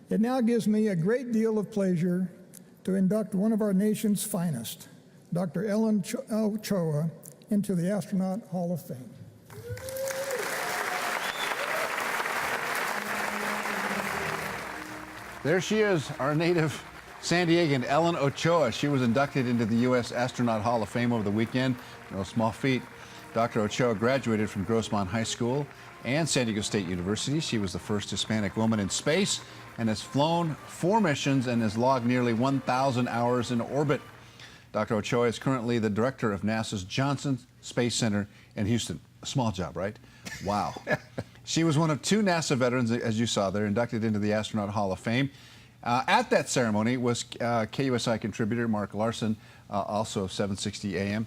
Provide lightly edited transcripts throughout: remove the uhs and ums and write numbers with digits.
It now gives me a great deal of pleasure to induct one of our nation's finest, Dr. Ellen Ochoa, into the Astronaut Hall of Fame. There she is, our native San Diegan, Ellen Ochoa. She was inducted into the U.S. Astronaut Hall of Fame over the weekend. No small feat. Dr. Ochoa graduated from Grossmont High School and San Diego State University. She was the first Hispanic woman in space and has flown 4 missions and has logged nearly 1,000 hours in orbit. Dr. Ochoa is currently the director of NASA's Johnson Space Center in Houston. A small job, right? Wow. She was one of 2 NASA veterans, as you saw there, inducted into the Astronaut Hall of Fame. At that ceremony was KUSI contributor Mark Larson, also of 760 AM.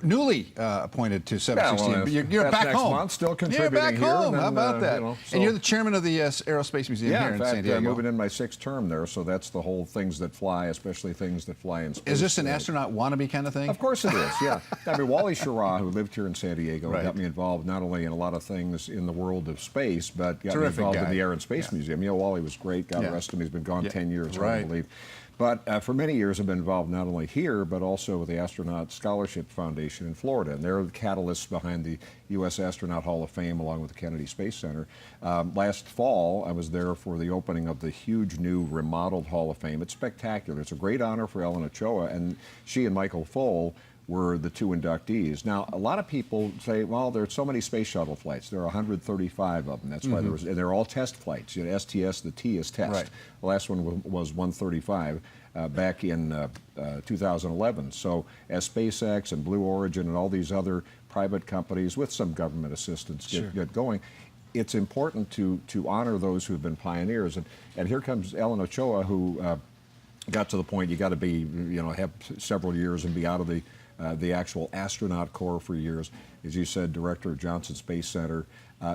Newly appointed to 760 AM. You're back home. Month, still contributing back here. home. And, How about that? So and you're the chairman of the Aerospace Museum here in San Diego. Moving in my 6th term there, so that's the whole things that fly, especially things that fly in space. Is this an astronaut wannabe kind of thing? Of course it is, yeah. I mean, Wally Schirra, who lived here in San Diego, got me involved not only in a lot of things in the world of space, but got me involved in the Air and Space Museum. You know, Wally was great. God rest him. He's been gone 10 years, I believe. But for many years, I've been involved not only here, but also with the Astronaut Scholarship Foundation in Florida. And they're the catalysts behind the U.S. Astronaut Hall of Fame, along with the Kennedy Space Center. Last fall, I was there for the opening of the huge new remodeled Hall of Fame. It's spectacular. It's a great honor for Ellen Ochoa, and she and Michael Foale were the 2 inductees. Now, a lot of people say, well, there's so many space shuttle flights. There are 135 of them. That's why and they're all test flights. You know, STS, the T is test. The last one was 135 back in 2011. So as SpaceX and Blue Origin and all these other private companies with some government assistance get going, it's important to honor those who've been pioneers. And here comes Ellen Ochoa, who got to the point you got to be, you know, have several years and be out of the actual astronaut corps for years. As you said, director of Johnson Space Center.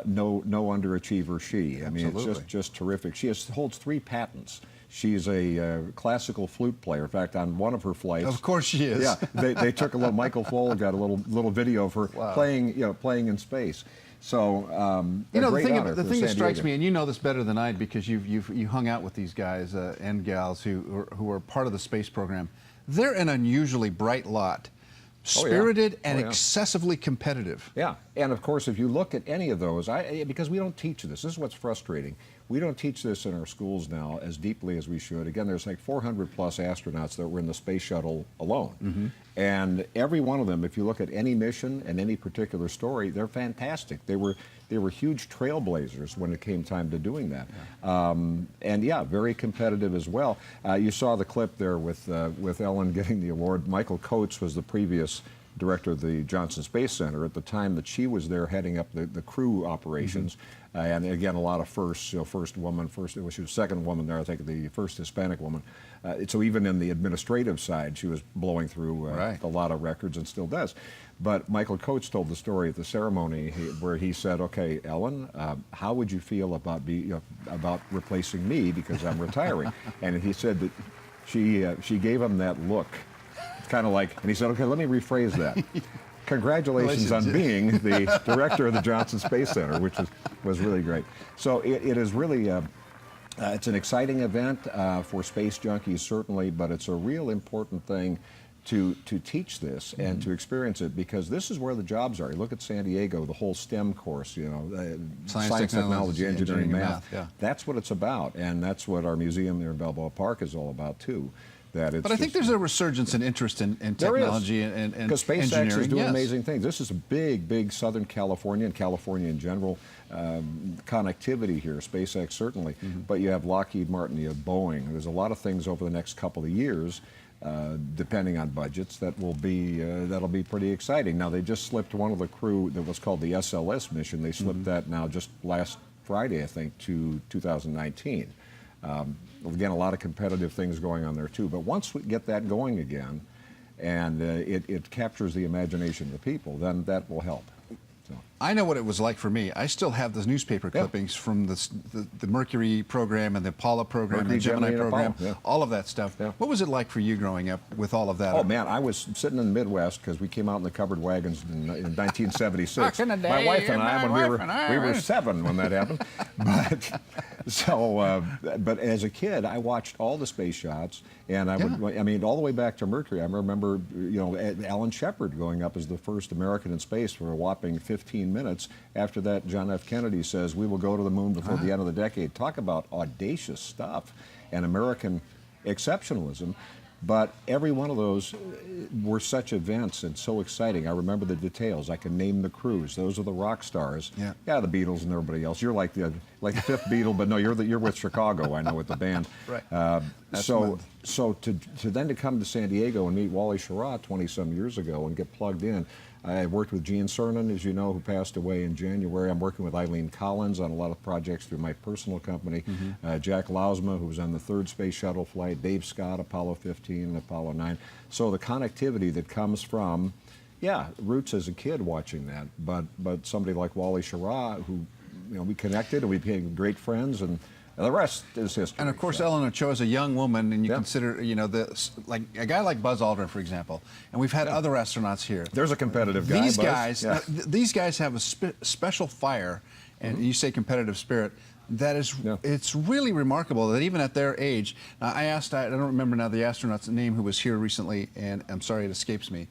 No underachiever she. I mean, it's just terrific. She holds 3 patents. She's a classical flute player. In fact, on one of her flights, of course she is. Yeah, they took a little. Michael Foale got a little video of her playing, playing in space. So you know, the thing that strikes me, and you know this better than I, because you hung out with these guys and gals who are part of the space program. They're an unusually bright lot. Spirited and excessively competitive. Yeah, and of course, if you look at any of those, because we don't teach this is what's frustrating. We don't teach this in our schools now as deeply as we should. Again, there's like 400 plus astronauts that were in the space shuttle alone. And every one of them, if you look at any mission and any particular story, they're fantastic. They were huge trailblazers when it came time to doing that. And yeah, very competitive as well. You saw the clip there with Ellen getting the award. Michael Coates was the previous director of the Johnson Space Center at the time that she was there heading up the crew operations. And again, a lot of firsts, first woman, she was the 2nd woman there, I think the first Hispanic woman. So even in the administrative side, she was blowing through a lot of records and still does. But Michael Coates told the story at the ceremony where he said, okay, Ellen, how would you feel about about replacing me because I'm retiring? And he said that she gave him that look, kind of like, and he said, okay, let me rephrase that. Congratulations on being the director of the Johnson Space Center, which was really great. So it is really, it's an exciting event for space junkies, certainly, but it's a real important thing to teach this and to experience it, because this is where the jobs are. You look at San Diego, the whole STEM course, science, technology, engineering, math. That's what it's about, and that's what our museum there in Balboa Park is all about, too. But I think there's a resurgence in interest in technology and because SpaceX is doing amazing things. This is a big Southern California and California in general connectivity here. SpaceX certainly, but you have Lockheed Martin, you have Boeing. There's a lot of things over the next couple of years, depending on budgets, that will be that'll be pretty exciting. Now they just slipped one of the crew that was called the SLS mission. They slipped that now just last Friday, I think, to 2019. Again, a lot of competitive things going on there too. But once we get that going again, and it captures the imagination of the people, then that will help. So. I know what it was like for me. I still have the newspaper clippings from the Mercury program and the Apollo program and the Gemini program, all of that stuff. What was it like for you growing up with all of that? Oh, man, I was sitting in the Midwest because we came out in the covered wagons in 1976. Back in the day, my wife and I, when we were 7 when that happened. So, but as a kid, I watched all the space shots, and I would, I mean, all the way back to Mercury. I remember, you know, Alan Shepard going up as the first American in space for a whopping 15 minutes. After that, John F. Kennedy says, we will go to the moon before the end of the decade. Talk about audacious stuff and American exceptionalism. But every one of those were such events and so exciting. I remember the details. I can name the crews. Those are the rock stars. Yeah, the Beatles and everybody else. You're like the fifth Beatle, but no, you're with Chicago. I know, with the band. Right. So to then to come to San Diego and meet Wally Schirra 20-some years ago and get plugged in. I worked with Gene Cernan, as you know, who passed away in January. I'm working with Eileen Collins on a lot of projects through my personal company. Jack Lausma, who was on the third space shuttle flight. Dave Scott, Apollo 15 and Apollo 9. So the connectivity that comes from, yeah, roots as a kid watching that, but somebody like Wally Schirra, who, you know, we connected and we became great friends, and the rest is history. And of course, Ellen Ochoa is a young woman, and you consider, you know, like a guy like Buzz Aldrin, for example. And we've had other astronauts here. There's a competitive guy. These guys, these guys have a special fire, and you say competitive spirit. That is, it's really remarkable that even at their age. I asked, I don't remember now the astronaut's name who was here recently, and I'm sorry it escapes me,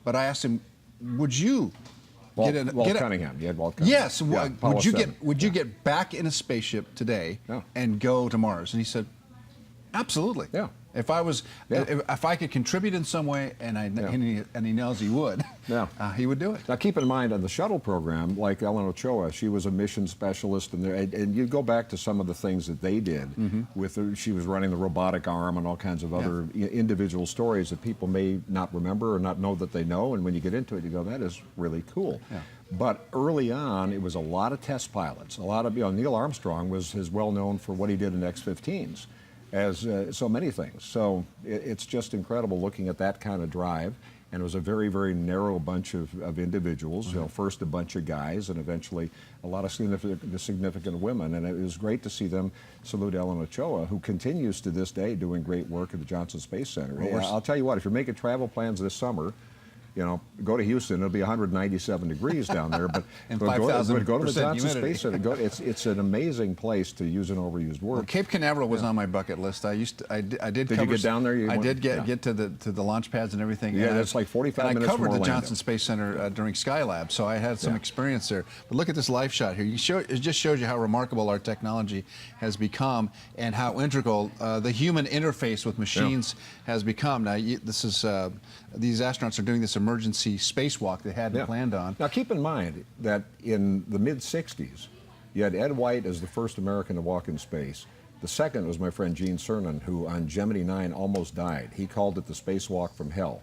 but I asked him, would you? Walt Cunningham. You had Walt Cunningham. Yes. Would you get back in a spaceship today and go to Mars? And he said, absolutely. Yeah. If I was, if I could contribute in some way, and he knows he would, he would do it. Now keep in mind, on the shuttle program, like Ellen Ochoa, she was a mission specialist, and you go back to some of the things that they did with her. She was running the robotic arm and all kinds of other individual stories that people may not remember or not know that they know. And when you get into it, you go, that is really cool. Yeah. But early on, it was a lot of test pilots. A lot of, you know, Neil Armstrong was well known for what he did in X-15s. As so many things. So it's just incredible looking at that kind of drive. And it was a very, very narrow bunch of individuals. You know, first a bunch of guys, and eventually a lot of significant women. And it was great to see them salute Ellen Ochoa, who continues to this day doing great work at the Johnson Space Center. Well, I'll tell you what, if you're making travel plans this summer, you know, go to Houston. It'll be 197 degrees down there, but and go to the Johnson humidity. Space Center. It's an amazing place to use an overused word. Well, Cape Canaveral was on my bucket list. I did. Did you get down there? I did get to the launch pads and everything. Yeah, that's like 45 minutes from Orlando. I covered the Johnson Space Center during Skylab, so I had some experience there. But look at this live shot here. It just shows you how remarkable our technology has become and how integral the human interface with machines has become. Now, this is these astronauts are doing this emergency spacewalk they hadn't planned on. Now, keep in mind that in the mid-'60s, you had Ed White as the first American to walk in space. The second was my friend Gene Cernan, who on Gemini 9 almost died. He called it the spacewalk from hell.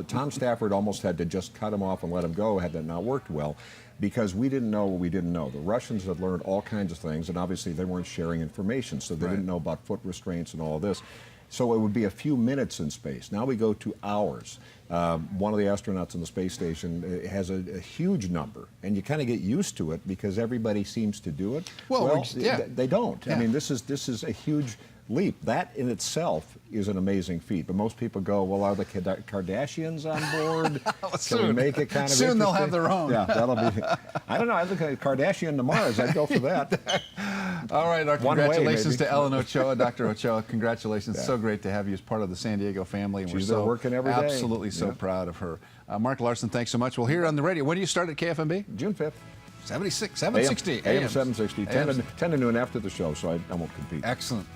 Tom Stafford almost had to just cut him off and let him go had that not worked well, because we didn't know what we didn't know. The Russians had learned all kinds of things, and obviously they weren't sharing information, so they didn't know about foot restraints and all this. So it would be a few minutes in space. Now we go to hours. One of the astronauts on the space station has a huge number, and you kind of get used to it because everybody seems to do it. Well, they don't. I mean, this is a huge leap. That in itself is an amazing feat. But most people go, well, are the Kardashians on board? Can we make it kind of soon they'll have their own. Yeah, that'll be. I don't know. I look at Kardashian to Mars. I'd go for that. All right, our congratulations to Ellen Ochoa. Dr. Ochoa, congratulations. So great to have you as part of the San Diego family. And She's we're so working every day. Absolutely so proud of her. Mark Larson, thanks so much. We'll hear on the radio. When do you start at KFMB? June 5th. 760 AM 760. 10 to noon after the show, so I won't compete. Excellent.